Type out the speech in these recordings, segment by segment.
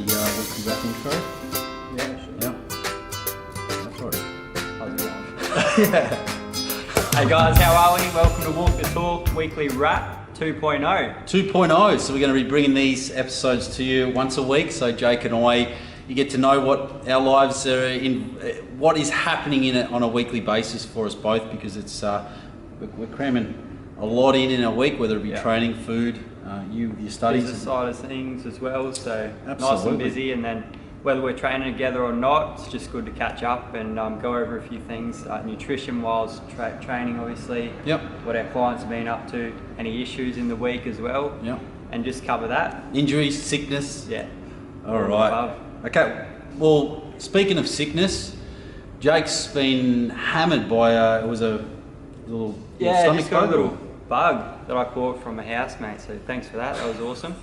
the weekly wrap intro? Yeah, sure. Yeah. That's right. How's it going? Hey guys, how are we? Welcome to Walk the Talk Weekly Wrap 2.0. 2.0. So we're going to be bringing these episodes to you once a week. So Jake and I, you get to know what our lives are in, what is happening in it on a weekly basis for us both, because it's we're cramming a lot in a week, whether it be training, food, your studies, business side of things as well. So nice Absolutely. and busy, and then whether we're training together or not, it's just good to catch up and go over a few things, nutrition whilst training, obviously. Yep. What our clients have been up to, any issues in the week as well. Yep. And just cover that. Injuries, sickness. Yeah. All right. Okay. Well, speaking of sickness, Jake's been hammered by it was a little stomach just got a bug, little or- bug that I caught from a housemate, so thanks for that. That was awesome.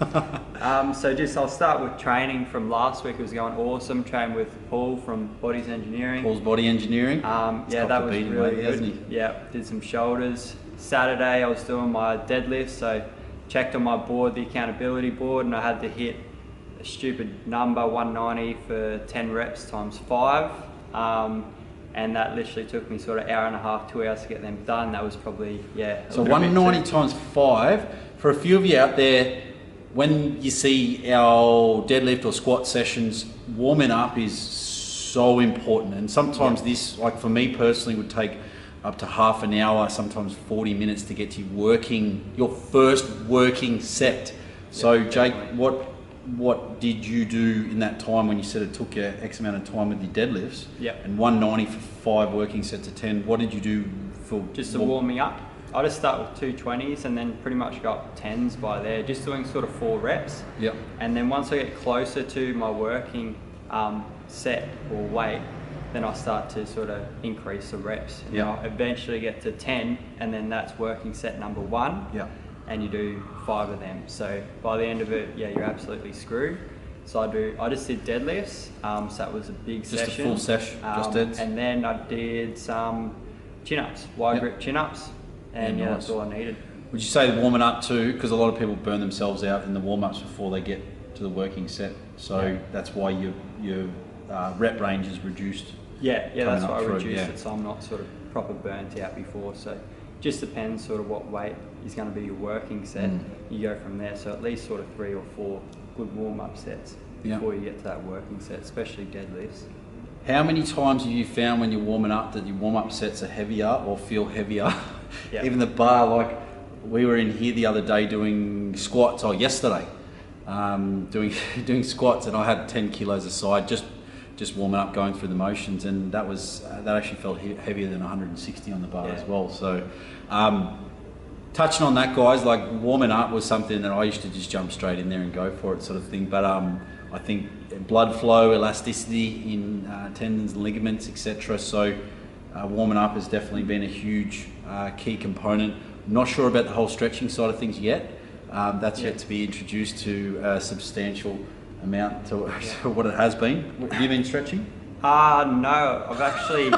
I'll start with training from last week. It was going awesome. Trained with Paul from Bodies Engineering. Paul's Body Engineering. That was really good. Hasn't he? Yeah, did some shoulders. Saturday I was doing my deadlift, so checked on my board, the accountability board, and I had to hit a stupid number, 190 for 10 reps times 5. And that literally took me sort of hour and a half, 2 hours to get them done. That was probably, So 190 times 5. For a few of you out there, when you see our deadlift or squat sessions, warming up is so important. And sometimes this, like for me personally, would take up to half an hour, sometimes 40 minutes to get you working, your first working set. So Jake, what did you do in that time when you said it took you X amount of time with your deadlifts? Yep. And 190 for 5 working sets of 10. What did you do for just to warm me up? I just start with 220s and then pretty much go up 10s by there, just doing sort of 4 reps. Yep. And then once I get closer to my working set or weight, then I start to sort of increase the reps. And I'll eventually get to 10, and then that's working set number 1. Yeah. And you do 5 of them. So by the end of it, you're absolutely screwed. So I just did deadlifts. So that was a big session. Just a full session, just deads. And then I did some chin-ups, wide grip chin-ups. And nice. that's all I needed. Would you say warming up too? Because a lot of people burn themselves out in the warm-ups before they get to the working set. So that's why your rep range is reduced. Yeah, that's why I through, reduced it, so I'm not sort of proper burnt out before. So just depends sort of what weight is going to be your working set. You go from there. So at least sort of 3 or 4 good warm-up sets before you get to that working set, especially deadlifts. How many times have you found when you're warming up that your warm-up sets are heavier or feel heavier? Even the bar, like we were in here the other day doing squats, yesterday, doing squats, and I had 10 kilos aside, just warming up, going through the motions, and that actually felt heavier than 160 on the bar as well. So touching on that, guys, like warming up was something that I used to just jump straight in there and go for it sort of thing, but I think blood flow, elasticity in tendons and ligaments, etc. So warming up has definitely been a huge key component. I'm not sure about the whole stretching side of things yet. That's yet to be introduced to a substantial amount to what it has been. Have you been stretching? No, I've actually.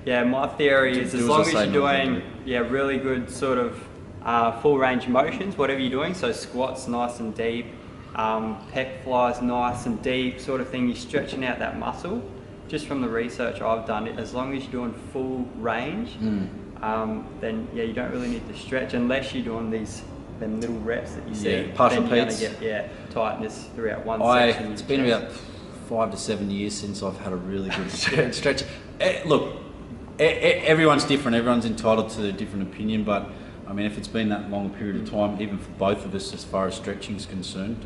My theory is as long as you're doing really good sort of full range motions, whatever you're doing. So squats nice and deep, pec flies nice and deep, sort of thing. You're stretching out that muscle. Just from the research I've done, as long as you're doing full range, then you don't really need to stretch unless you're doing them little reps that you see. Partial then you're repeats. going to get tightness throughout one section. It's been about 5 to 7 years since I've had a really good stretch. Look, everyone's different. Everyone's entitled to a different opinion, but I mean, if it's been that long a period of time, even for both of us, as far as stretching is concerned,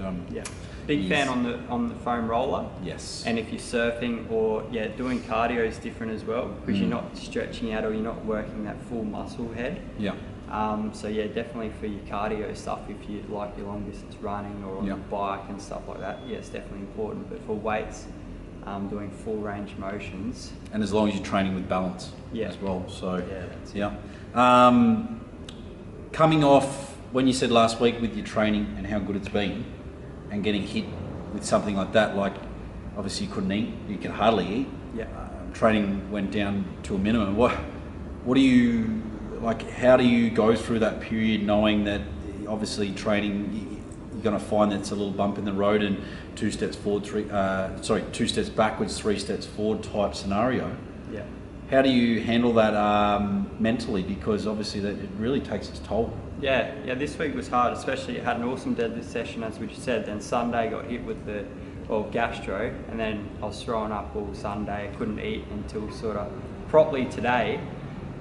big fan on the foam roller. Yes. And if you're surfing or doing cardio is different as well, because you're not stretching out or you're not working that full muscle head. Yeah. Definitely for your cardio stuff, if you like your long distance running or on the bike and stuff like that, it's definitely important. But for weights, doing full range motions. And as long as you're training with balance as well. So coming off when you said last week with your training and how good it's been, and getting hit with something like that, like obviously you couldn't eat, you could hardly eat. Training went down to a minimum. What do you like? How do you go through that period, knowing that obviously training, you going to find that it's a little bump in the road and 2 steps forward, 2 steps backwards, 3 steps forward type scenario. Yeah. How do you handle that mentally? Because obviously that it really takes its toll. Yeah, this week was hard, especially had an awesome deadlift session, as we just said. Then Sunday got hit with the gastro, and then I was throwing up all Sunday. I couldn't eat until sort of properly today.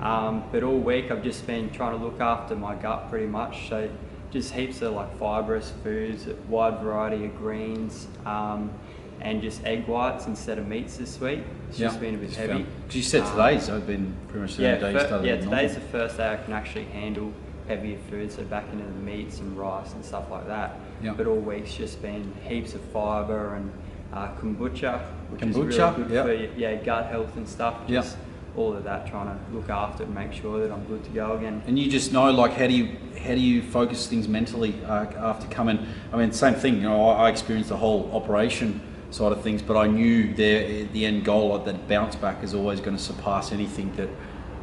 But all week I've just been trying to look after my gut pretty much. So just heaps of like fibrous foods, a wide variety of greens, and just egg whites instead of meats this week. It's just been a bit heavy. Because you said today's been pretty much the only day you started. Yeah, today's the first day I can actually handle heavier foods, so back into the meats and rice and stuff like that. Yep. But all week's just been heaps of fibre and kombucha, which is really good for gut health and stuff. Just all of that, trying to look after it and make sure that I'm good to go again. And you just know, like, how do you focus things mentally after coming? I mean, same thing. You know, I experienced the whole operation side of things, but I knew the end goal, like that bounce back, is always going to surpass anything that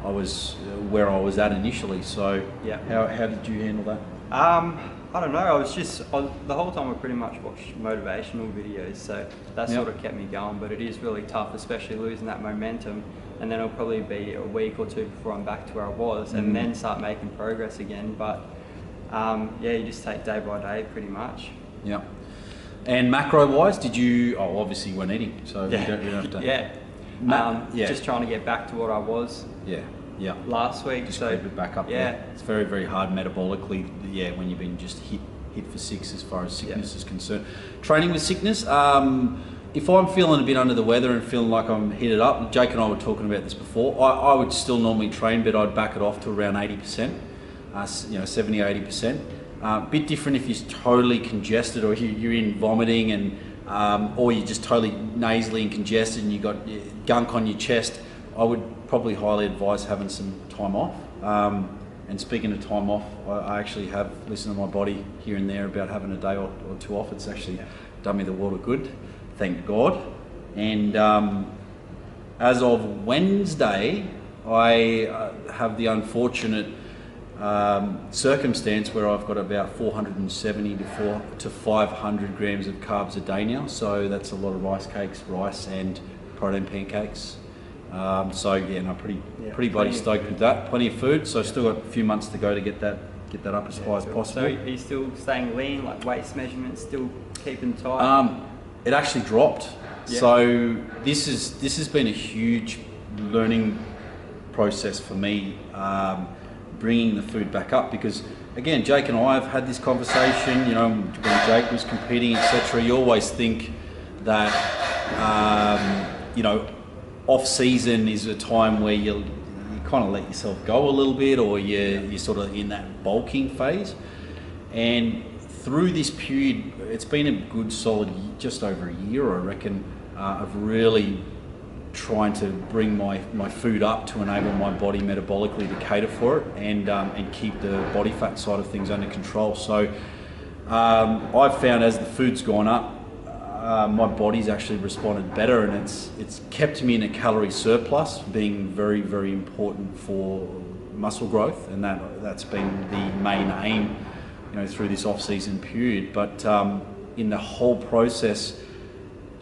I was where I was at initially. So how did you handle that? I don't know. The whole time I pretty much watched motivational videos, so that sort of kept me going. But it is really tough, especially losing that momentum. And then it'll probably be a week or two before I'm back to where I was, and then start making progress again. But you just take day by day, pretty much. Yeah. And macro wise, did you? Oh, obviously you weren't eating, so you don't have to. Just trying to get back to what I was. Last week. Just keep it back up. It's very, very hard metabolically. When you've been just hit for 6 as far as sickness is concerned. Training with sickness. If I'm feeling a bit under the weather and feeling like I'm heated up, Jake and I were talking about this before. I would still normally train, but I'd back it off to around 80%. 70, 80%. Bit different if you're totally congested or you're in vomiting and or you're just totally nasally and congested and you got gunk on your chest. I would probably highly advise having some time off. And speaking of time off, I actually have listened to my body here and there about having a day or two off. It's actually done me the world of good, thank God. And as of Wednesday, I have the unfortunate circumstance where I've got about 470 to 500 grams of carbs a day now. So that's a lot of rice and protein pancakes. Pretty bloody stoked with that. Plenty of food, so still got a few months to go to get that up as high as possible. So are you still staying lean, like waist measurements still keeping tight? It actually dropped. So this has been a huge learning process for me, bringing the food back up, because again, Jake and I have had this conversation, you know, when Jake was competing, etc. You always think that off season is a time where you kind of let yourself go a little bit, or you're sort of in that bulking phase. And through this period, it's been a good solid just over a year, I reckon, of really trying to bring my food up to enable my body metabolically to cater for it and keep the body fat side of things under control. So I've found as the food's gone up, my body's actually responded better, and it's kept me in a calorie surplus, being very, very important for muscle growth, and that's been the main aim, through this off-season period. But in the whole process,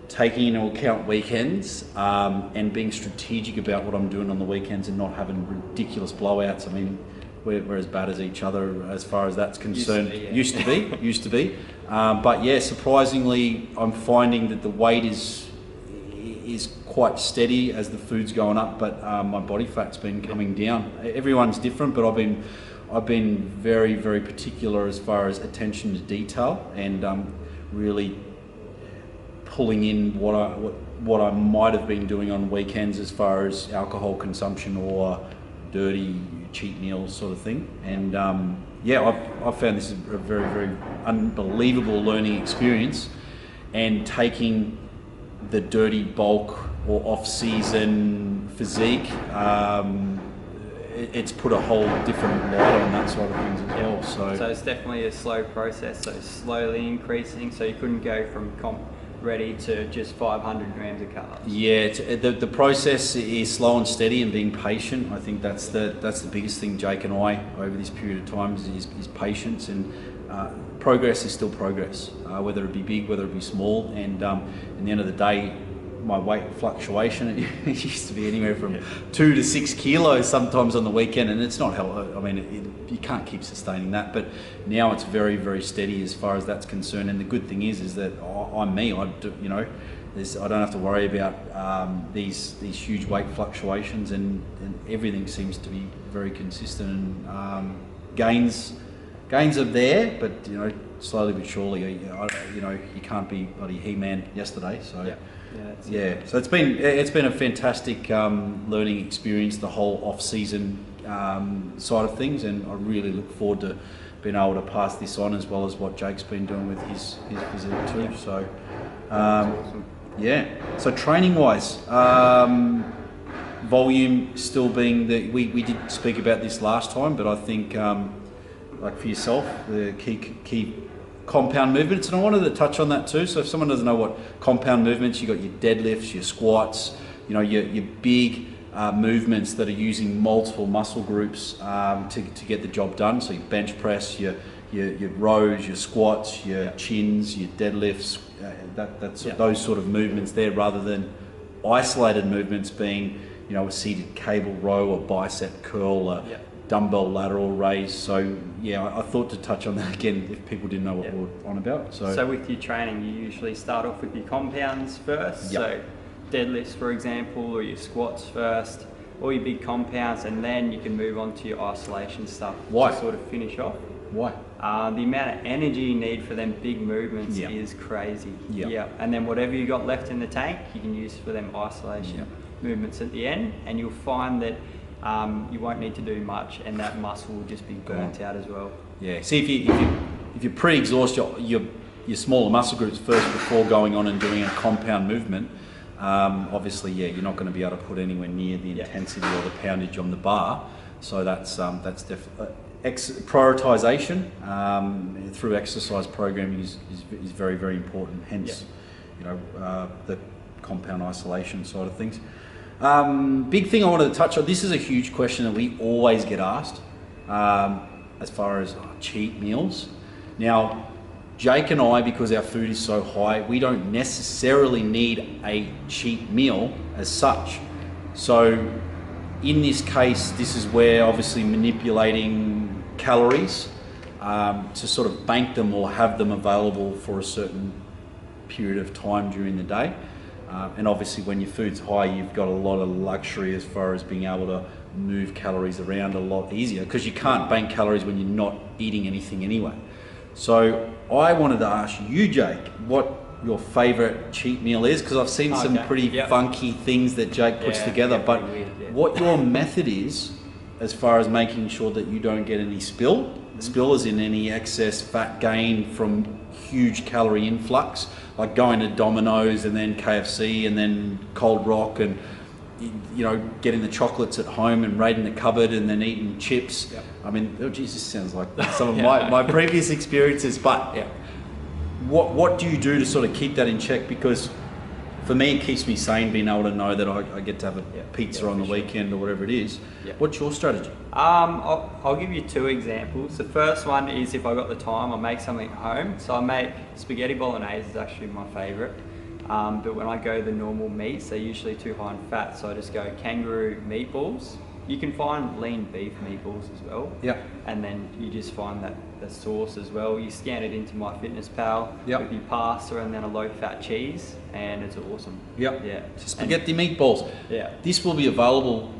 taking into account weekends and being strategic about what I'm doing on the weekends and not having ridiculous blowouts. I mean, we're as bad as each other as far as that's concerned. Used to be. But yeah, surprisingly, I'm finding that the weight is quite steady as the food's going up, but my body fat's been coming down. Everyone's different, but I've been very, very particular as far as attention to detail and really pulling in what I might have been doing on weekends as far as alcohol consumption or dirty cheat meals sort of thing. And I've found this is a very, very unbelievable learning experience, and taking the dirty bulk or off-season physique, it's put a whole different light on that side of things as well. So it's definitely a slow process, so slowly increasing, so you couldn't go from ready to just 500 grams of carbs. Yeah, the process is slow and steady and being patient. I think that's the biggest thing Jake and I over this period of time is patience, and progress is still progress, whether it be big, whether it be small. And in the end of the day, my weight fluctuation, it used to be anywhere from 2 to 6 kilos sometimes on the weekend, and it's not hell. I mean, you can't keep sustaining that. But now it's very, very steady as far as that's concerned. And the good thing is that I'm me. I don't have to worry about these huge weight fluctuations, and everything seems to be very consistent. And gains are there, but slowly but surely, you can't be bloody He-Man yesterday. So. Yeah, so it's been a fantastic learning experience, the whole off-season side of things, and I really look forward to being able to pass this on, as well as what Jake's been doing with his physique too. So Awesome. So training wise, volume still being we did speak about this last time, but I think like for yourself, the key compound movements, and I wanted to touch on that too. So if someone doesn't know what compound movements, you got your deadlifts, your squats, your big movements that are using multiple muscle groups to get the job done. So your bench press, your rows, your squats, your chins, your deadlifts, those sort of movements there, rather than isolated movements being a seated cable row or bicep curl, dumbbell lateral raise. So I thought to touch on that again if people didn't know what we're on about. So with your training, you usually start off with your compounds first. So deadlifts, for example, or your squats first, or your big compounds, and then you can move on to your isolation stuff. Why? To sort of finish off. Why? The amount of energy you need for them big movements is crazy. And then whatever you got left in the tank, you can use for them isolation movements at the end, and you'll find that you won't need to do much, and that muscle will just be burnt out as well. Yeah. See, if you pre-exhaust your smaller muscle groups first before going on and doing a compound movement, obviously, you're not going to be able to put anywhere near the intensity or the poundage on the bar. So that's definitely prioritization through exercise programming is very, very important. Hence, the compound isolation side of things. Big thing I wanted to touch on, this is a huge question that we always get asked as far as cheat meals. Now, Jake and I, because our food is so high, we don't necessarily need a cheat meal as such. So in this case, this is where obviously manipulating calories to sort of bank them or have them available for a certain period of time during the day. And obviously when your food's high, you've got a lot of luxury as far as being able to move calories around a lot easier, because you can't bank calories when you're not eating anything anyway. So I wanted to ask you, Jake, what your favourite cheat meal is, because I've seen some pretty funky things that Jake puts together, but what your method is as far as making sure that you don't get any spill is in any excess fat gain from huge calorie influx, like going to Domino's and then KFC and then Cold Rock and getting the chocolates at home and raiding the cupboard and then eating chips. I mean, this sounds like some of my previous experiences, but what do you do to sort of keep that in check? Because for me, it keeps me sane, being able to know that I get to have a pizza on the weekend or whatever it is. What's your strategy? I'll give you two examples. The first one is, if I got the time, I'll make something at home. So I make spaghetti bolognese, is actually my favourite. But when I go the normal meats, they're usually too high in fat, so I just go kangaroo meatballs. You can find lean beef meatballs as well. And then you just find that the sauce as well. You scan it into MyFitnessPal with your pasta and then a low-fat cheese, and it's awesome. Spaghetti meatballs. This will be available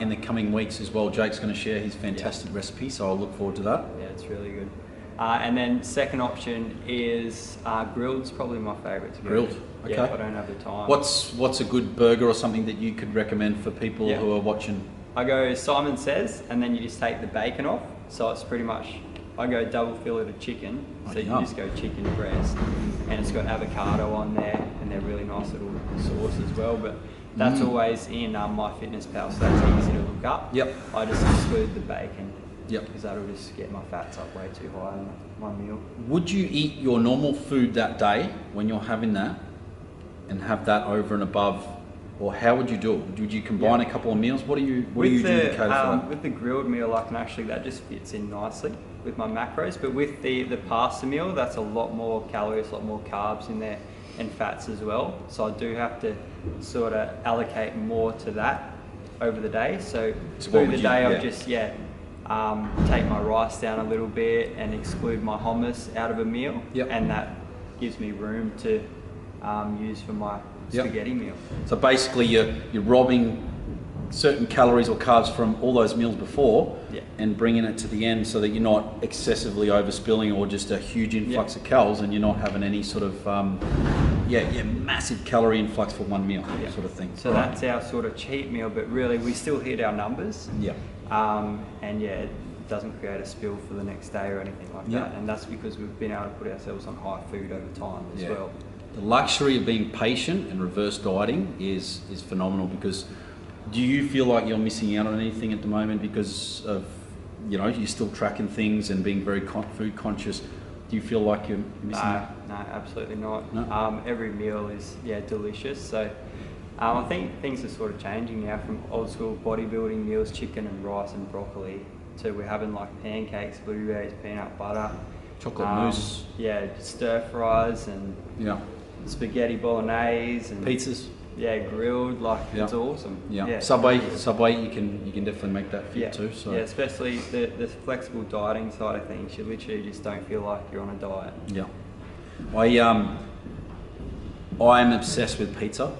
in the coming weeks as well. Jake's going to share his fantastic recipe, so I'll look forward to that. It's really good. And then second option is grilled's probably my favourite to go. Grilled, okay. If I don't have the time. What's a good burger or something that you could recommend for people who are watching? I go Simon Says, and then you just take the bacon off. So it's pretty much, I go double fillet of chicken. So you just go chicken breast, and it's got avocado on there, and they're really nice little sauce as well. But that's always in MyFitnessPal, so that's easy to look up. I just exclude the bacon. Because that'll just get my fats up way too high in my meal. Would you eat your normal food that day when you're having that, and have that over and above, or how would you do it? Would you combine a couple of meals? What do you do to cater for that? With the grilled meal, I can actually, that just fits in nicely with my macros. But with the pasta meal, that's a lot more calories, a lot more carbs in there, and fats as well. So I do have to sort of allocate more to that over the day. So through the day, I'll just take my rice down a little bit and exclude my hummus out of a meal, and that gives me room to use for my spaghetti meal. So basically you're robbing certain calories or carbs from all those meals before and bringing it to the end so that you're not excessively overspilling or just a huge influx of calories, and you're not having any sort of massive calorie influx for one meal sort of thing. So that's our sort of cheat meal, but really we still hit our numbers. And it doesn't create a spill for the next day or anything like that, and that's because we've been able to put ourselves on high food over time as well. The luxury of being patient and reverse dieting is phenomenal, because do you feel like you're missing out on anything at the moment because of, you're still tracking things and being very food conscious? Do you feel like you're missing out? No, absolutely not. No? Every meal is delicious. So I think things are sort of changing now from old school bodybuilding meals, chicken and rice and broccoli, to we're having like pancakes, blueberries, peanut butter, chocolate mousse, stir fries and spaghetti bolognese and pizzas. Grilled, it's awesome. Subway, you can definitely make that fit too. So especially the flexible dieting side of things, you literally just don't feel like you're on a diet. I am obsessed with pizza.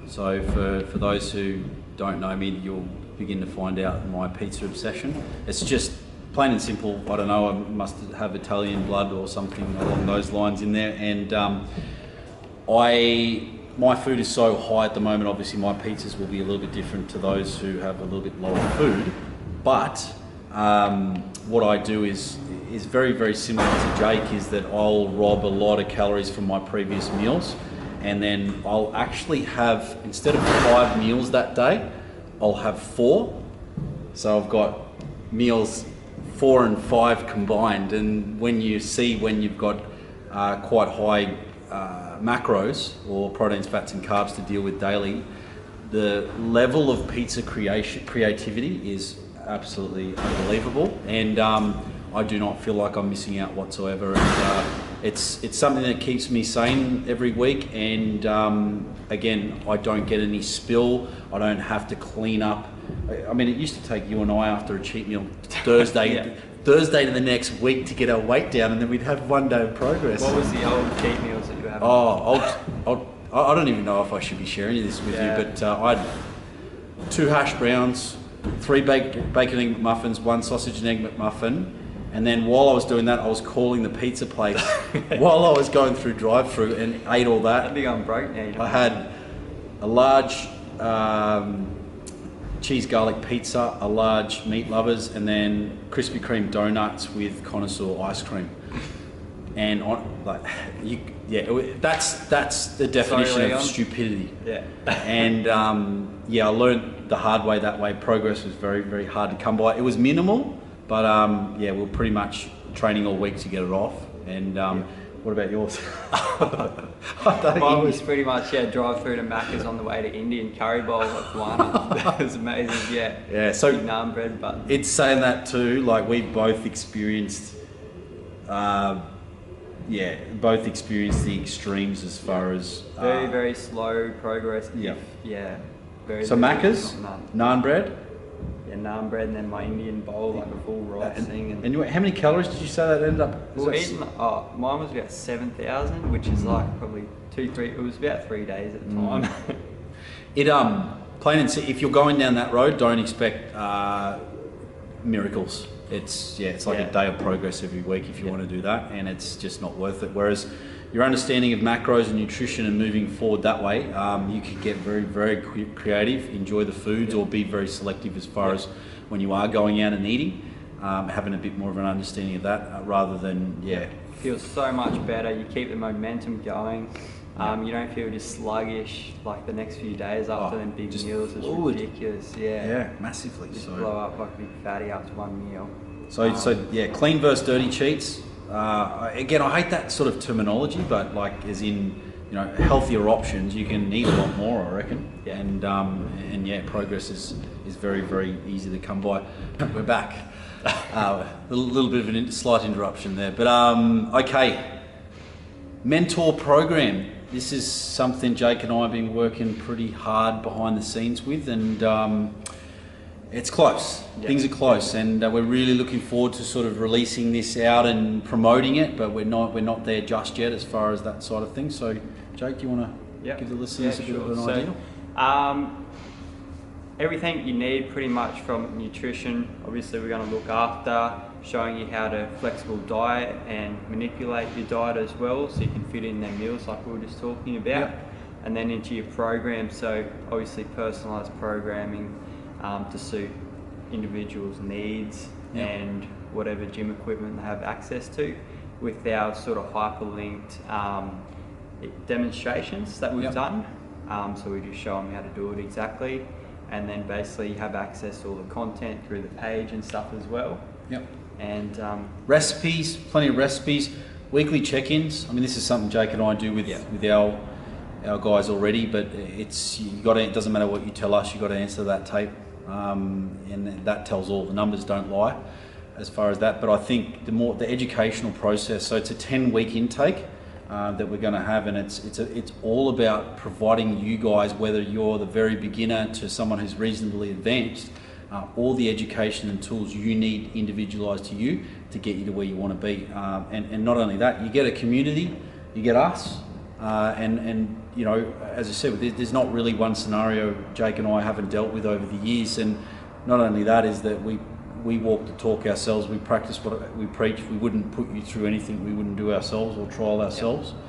So for those who don't know me, you'll begin to find out my pizza obsession. It's just plain and simple. I don't know, I must have Italian blood or something along those lines in there. And my food is so high at the moment. Obviously my pizzas will be a little bit different to those who have a little bit lower food. But what I do is very, very similar to Jake, is that I'll rob a lot of calories from my previous meals. And then I'll actually have, instead of 5 meals that day, I'll have 4. So I've got meals 4 and 5 combined. And when you've got quite high macros or proteins, fats and carbs to deal with daily, the level of pizza creativity is absolutely unbelievable. And I do not feel like I'm missing out whatsoever. And it's something that keeps me sane every week, and again, I don't get any spill. I don't have to clean up. I mean, it used to take you and I after a cheat meal Thursday to the next week to get our weight down, and then we'd have one day of progress. What was the old cheat meals that you were having? I don't even know if I should be sharing this with you, but I had 2 hash browns, 3 bacon egg McMuffins, 1 sausage and egg McMuffin. And then while I was doing that, I was calling the pizza place while I was going through drive-through and ate all that. That'd be on broke now. I had a large cheese garlic pizza, a large meat lovers, and then Krispy Kreme donuts with connoisseur ice cream. And that's the definition of stupidity. And I learned the hard way that way. Progress was very, very hard to come by. It was minimal. But we're pretty much training all week to get it off. And what about yours? Mine was pretty much drive through to Macca's on the way to Indian curry bowl at one. That was amazing. So big naan bread, but it's saying that too. Like we both experienced, both experienced the extremes as far as very, very slow progress. Very. So Macca's, naan bread. Naan bread, and then my Indian bowl, like a full rice thing. And how many calories did you say that ended up? Mine was about 7,000, which is like probably 2-3. It was about 3 days at the time. Plain and simple. If you're going down that road, don't expect miracles. It's like a day of progress every week if you want to do that, and it's just not worth it. Whereas your understanding of macros and nutrition and moving forward that way, you can get very, very creative, enjoy the foods, or be very selective as far as when you are going out and eating, having a bit more of an understanding of that rather than, Feels so much better. You keep the momentum going. You don't feel just sluggish like the next few days after them big meals. It's ridiculous. Massively. Just blow up like a big fatty after one meal. So clean versus dirty cheats. Again, I hate that sort of terminology, but like as in healthier options, you can eat a lot more, I reckon. Yeah. And yeah, progress is very, very easy to come by. We're back. A little bit of a slight interruption there, but okay. Mentor program. This is something Jake and I have been working pretty hard behind the scenes with, and it's close. Yeah. Things are close, and we're really looking forward to sort of releasing this out and promoting it. But we're not there just yet as far as that side of things. So, Jake, do you want to give the listeners a bit of an idea? Everything you need pretty much from nutrition. Obviously, we're going to look after, showing you how to flexible diet and manipulate your diet as well, so you can fit in their meals like we were just talking about. Yep. And then into your program. So obviously personalised programming to suit individuals' needs and whatever gym equipment they have access to, with our sort of hyperlinked demonstrations that we've done. So we just show them how to do it exactly, and then basically you have access to all the content through the page and stuff as well. Yep. And recipes, plenty of recipes, weekly check-ins. I mean, this is something Jake and I do with our guys already, but it doesn't matter what you tell us, you got to answer that tape, and that tells all. The numbers don't lie as far as that. But I think the educational process. So it's a 10-week intake that we're going to have, and it's all about providing you guys, whether you're the very beginner to someone who's reasonably advanced, all the education and tools you need individualized to you to get you to where you want to be. And not only that, you get a community, you get us, and as I said, there's not really one scenario Jake and I haven't dealt with over the years. And not only that is that we walk the talk ourselves, we practice what we preach. We wouldn't put you through anything we wouldn't do ourselves or trial ourselves. Yep.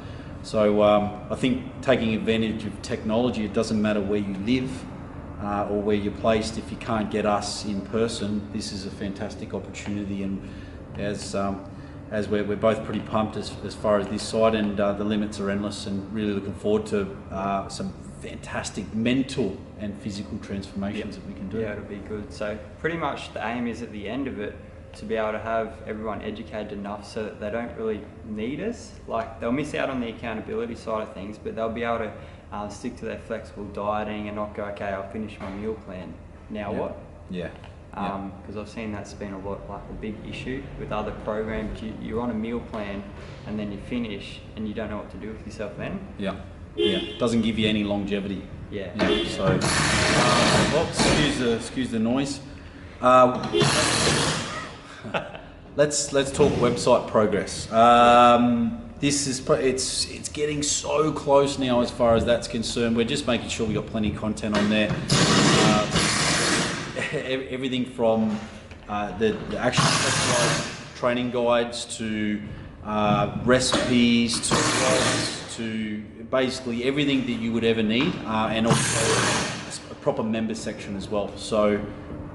So I think taking advantage of technology, it doesn't matter where you live or where you're placed. If you can't get us in person, this is a fantastic opportunity. And as we're both pretty pumped as far as this side, and the limits are endless, and really looking forward to some fantastic mental and physical transformations that we can do. Yeah, it'll be good. So pretty much the aim is at the end of it to be able to have everyone educated enough so that they don't really need us. Like, they'll miss out on the accountability side of things, but they'll be able to stick to their flexible dieting and not go, okay, I'll finish my meal plan. Now what? Yeah. Because I've seen that's been a big issue with other programs. You're on a meal plan and then you finish and you don't know what to do with yourself then. Yeah. Doesn't give you any longevity. So, excuse the noise. Let's talk website progress. It's getting so close now as far as that's concerned. We're just making sure we got plenty of content on there. Everything from the actual specialized training guides to recipes to blogs to basically everything that you would ever need, and also a proper member section as well. So,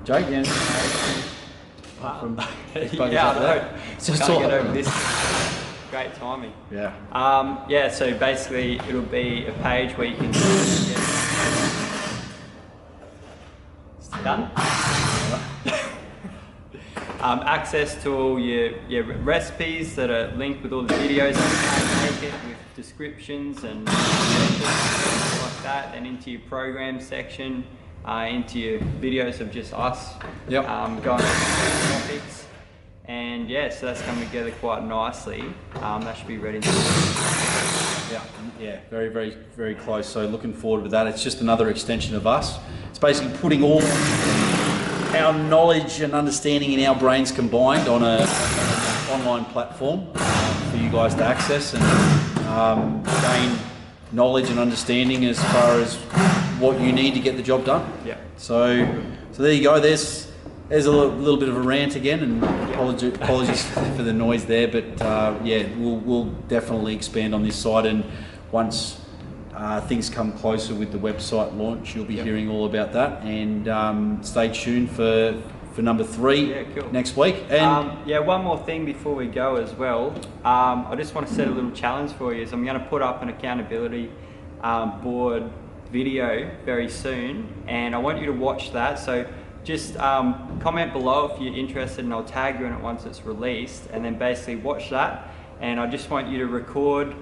Jake, from just can't get over this. Great timing. So basically it'll be a page where you can done. Access to all your recipes that are linked with all the videos, and how to make it with descriptions and stuff like that, and into your program section, into your videos of just us going over topics. And so that's coming together quite nicely. That should be ready. Very, very, very close. So looking forward to that. It's just another extension of us. It's basically putting all our knowledge and understanding in our brains combined on an online platform for you guys to access and gain knowledge and understanding as far as what you need to get the job done. So there you go. There's a little bit of a rant again, and apologies for the noise there, but we'll definitely expand on this side, and once things come closer with the website launch, you'll be hearing all about that, and stay tuned for number 3 next week. And one more thing before we go as well. I just want to set a little challenge for you. I'm going to put up an accountability board video very soon, and I want you to watch that. So just comment below if you're interested, and I'll tag you in it once it's released, and then basically watch that. And I just want you to record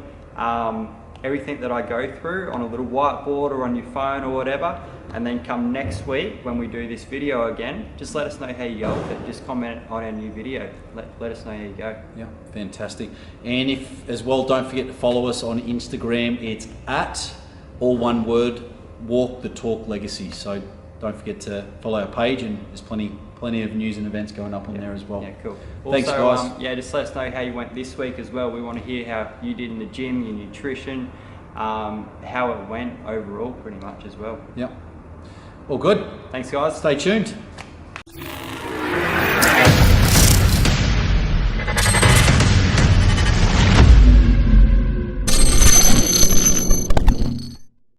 everything that I go through on a little whiteboard or on your phone or whatever. And then come next week when we do this video again, just let us know how you go with it. Just comment on our new video. Let us know how you go. Yeah, fantastic. And if as well, don't forget to follow us on Instagram. It's at, all one word, Walk the Talk Legacy. So don't forget to follow our page, and there's plenty of news and events going up on there as well. Yeah, cool. Thanks, also, guys. yeah, just let us know how you went this week as well. We want to hear how you did in the gym, your nutrition, how it went overall, pretty much as well. Yeah. All good. Thanks, guys. Stay tuned.